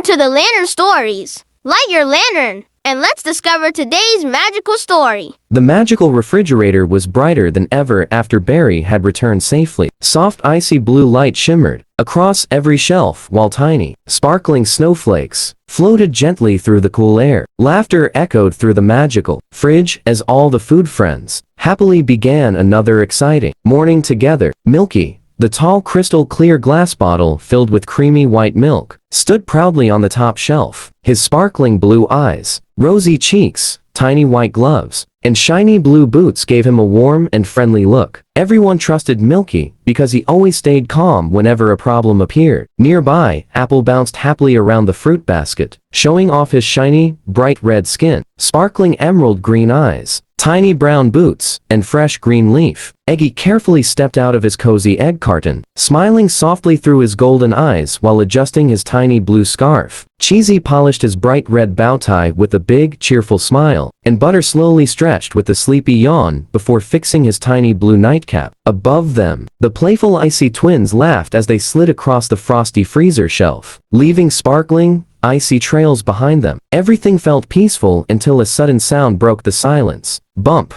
to the Lantern Stories. Light your lantern, and let's discover today's magical story. The magical refrigerator was brighter than ever after Barry had returned safely. Soft icy blue light shimmered across every shelf while tiny, sparkling snowflakes floated gently through the cool air. Laughter echoed through the magical fridge as all the food friends happily began another exciting morning together. Milky, the tall crystal clear glass bottle filled with creamy white milk, stood proudly on the top shelf. His sparkling blue eyes, rosy cheeks, tiny white gloves, and shiny blue boots gave him a warm and friendly look. Everyone trusted Milky because he always stayed calm whenever a problem appeared. Nearby, Apple bounced happily around the fruit basket, showing off his shiny, bright red skin, sparkling emerald green eyes, tiny brown boots, and fresh green leaf. Eggy carefully stepped out of his cozy egg carton, smiling softly through his golden eyes while adjusting his tiny blue scarf. Cheesy polished his bright red bow tie with a big, cheerful smile, and Butter slowly stretched with a sleepy yawn before fixing his tiny blue nightcap. Above them, the playful Icey Twins laughed as they slid across the frosty freezer shelf, leaving sparkling, icy trails behind them. Everything felt peaceful until a sudden sound broke the silence. Bump,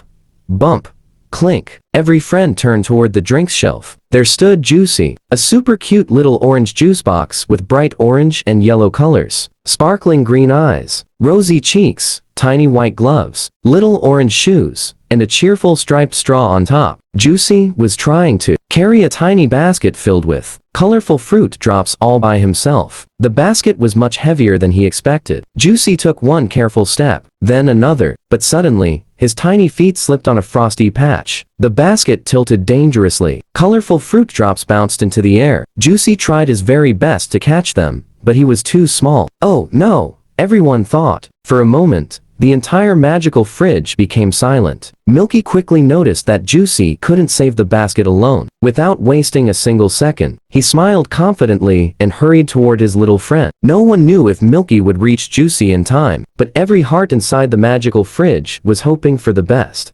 bump, clink. Every friend turned toward the drinks shelf. There stood Juicy, a super cute little orange juice box with bright orange and yellow colors, sparkling green eyes, rosy cheeks, tiny white gloves, little orange shoes, and a cheerful striped straw on top. Juicy was trying to carry a tiny basket filled with colorful fruit drops all by himself. The basket was much heavier than he expected. Juicy took one careful step, then another, but suddenly, his tiny feet slipped on a frosty patch. The basket tilted dangerously. Colorful fruit drops bounced into the air. Juicy tried his very best to catch them, but he was too small. Oh no, everyone thought. For a moment, the entire magical fridge became silent. Milky quickly noticed that Juicy couldn't save the basket alone. Without wasting a single second, he smiled confidently and hurried toward his little friend. No one knew if Milky would reach Juicy in time, but every heart inside the magical fridge was hoping for the best.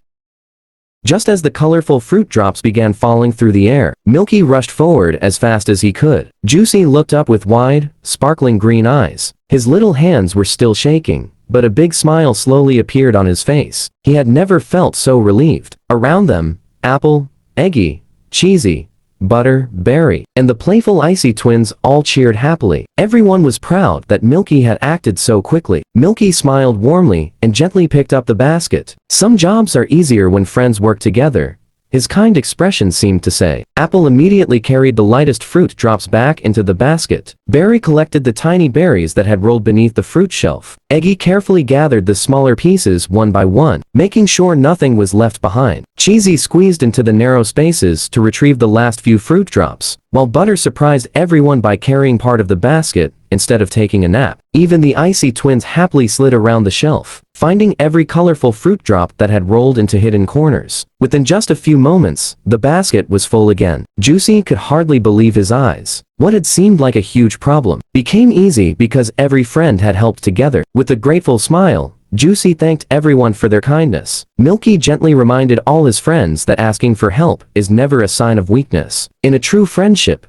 Just as the colorful fruit drops began falling through the air, Milky rushed forward as fast as he could. Juicy looked up with wide, sparkling green eyes. His little hands were still shaking, but a big smile slowly appeared on his face. He had never felt so relieved. Around them, Apple, Eggy, Cheesy, Butter, Barry, and the playful Icey Twins all cheered happily. Everyone was proud that Milky had acted so quickly. Milky smiled warmly and gently picked up the basket. Some jobs are easier when friends work together, his kind expression seemed to say. Apple immediately carried the lightest fruit drops back into the basket. Barry collected the tiny berries that had rolled beneath the fruit shelf. Eggy carefully gathered the smaller pieces one by one, making sure nothing was left behind. Cheesy squeezed into the narrow spaces to retrieve the last few fruit drops, while Butter surprised everyone by carrying part of the basket instead of taking a nap. Even the Icey Twins happily slid around the shelf, finding every colorful fruit drop that had rolled into hidden corners. Within just a few moments, the basket was full again. Juicy could hardly believe his eyes. What had seemed like a huge problem became easy because every friend had helped together. With a grateful smile, Juicy thanked everyone for their kindness. Milky gently reminded all his friends that asking for help is never a sign of weakness. In a true friendship,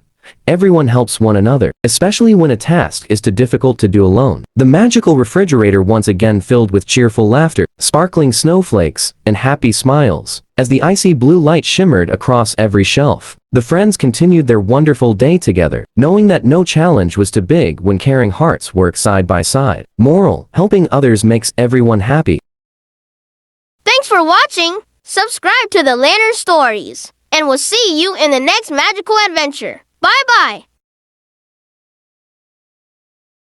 everyone helps one another, especially when a task is too difficult to do alone. The magical refrigerator once again filled with cheerful laughter, sparkling snowflakes, and happy smiles. As the icy blue light shimmered across every shelf, the friends continued their wonderful day together, knowing that no challenge was too big when caring hearts work side by side. Moral: helping others makes everyone happy. Thanks for watching. Subscribe to the Lantern Stories, and we'll see you in the next magical adventure. Bye-bye.